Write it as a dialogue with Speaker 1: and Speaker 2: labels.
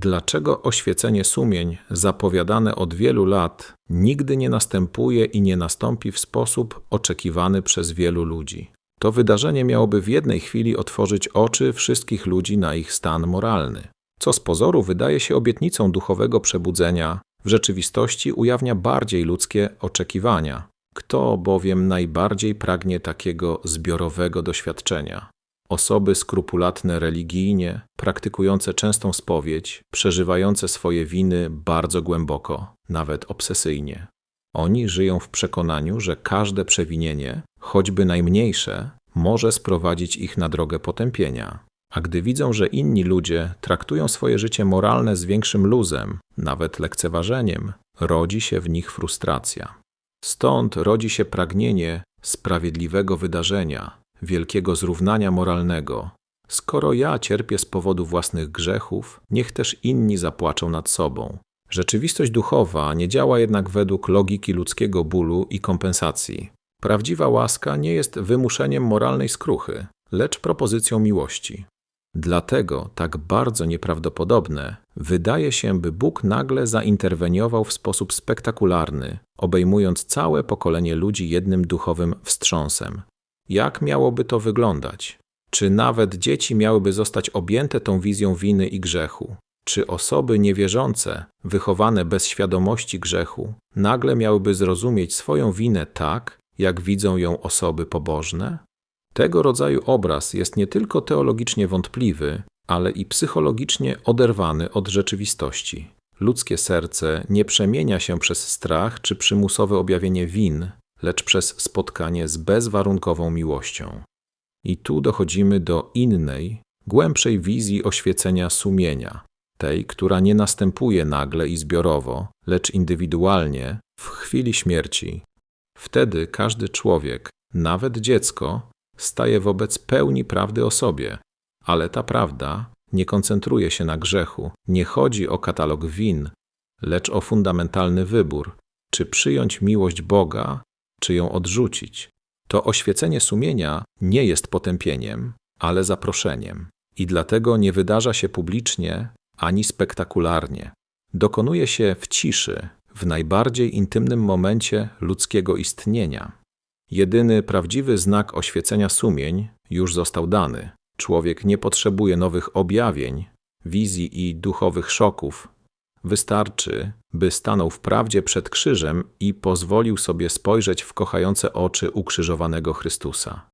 Speaker 1: Dlaczego oświecenie sumień, zapowiadane od wielu lat, nigdy nie następuje i nie nastąpi w sposób oczekiwany przez wielu ludzi? To wydarzenie miałoby w jednej chwili otworzyć oczy wszystkich ludzi na ich stan moralny, co z pozoru wydaje się obietnicą duchowego przebudzenia, w rzeczywistości ujawnia bardziej ludzkie oczekiwania. Kto bowiem najbardziej pragnie takiego zbiorowego doświadczenia? Osoby skrupulatne religijnie, praktykujące częstą spowiedź, przeżywające swoje winy bardzo głęboko, nawet obsesyjnie. Oni żyją w przekonaniu, że każde przewinienie, choćby najmniejsze, może sprowadzić ich na drogę potępienia. A gdy widzą, że inni ludzie traktują swoje życie moralne z większym luzem, nawet lekceważeniem, rodzi się w nich frustracja. Stąd rodzi się pragnienie sprawiedliwego wydarzenia, wielkiego zrównania moralnego. Skoro ja cierpię z powodu własnych grzechów, niech też inni zapłaczą nad sobą. Rzeczywistość duchowa nie działa jednak według logiki ludzkiego bólu i kompensacji. Prawdziwa łaska nie jest wymuszeniem moralnej skruchy, lecz propozycją miłości. Dlatego tak bardzo nieprawdopodobne wydaje się, by Bóg nagle zainterweniował w sposób spektakularny, obejmując całe pokolenie ludzi jednym duchowym wstrząsem. Jak miałoby to wyglądać? Czy nawet dzieci miałyby zostać objęte tą wizją winy i grzechu? Czy osoby niewierzące, wychowane bez świadomości grzechu, nagle miałyby zrozumieć swoją winę tak, jak widzą ją osoby pobożne? Tego rodzaju obraz jest nie tylko teologicznie wątpliwy, ale i psychologicznie oderwany od rzeczywistości. Ludzkie serce nie przemienia się przez strach czy przymusowe objawienie win, lecz przez spotkanie z bezwarunkową miłością. I tu dochodzimy do innej, głębszej wizji oświecenia sumienia, tej, która nie następuje nagle i zbiorowo, lecz indywidualnie, w chwili śmierci. Wtedy każdy człowiek, nawet dziecko, staje wobec pełni prawdy o sobie, ale ta prawda nie koncentruje się na grzechu, nie chodzi o katalog win, lecz o fundamentalny wybór, czy przyjąć miłość Boga, czy ją odrzucić. To oświecenie sumienia nie jest potępieniem, ale zaproszeniem i dlatego nie wydarza się publicznie ani spektakularnie. Dokonuje się w ciszy, w najbardziej intymnym momencie ludzkiego istnienia. Jedyny prawdziwy znak oświecenia sumień już został dany. Człowiek nie potrzebuje nowych objawień, wizji i duchowych szoków. Wystarczy, by stanął w prawdzie przed krzyżem i pozwolił sobie spojrzeć w kochające oczy ukrzyżowanego Chrystusa.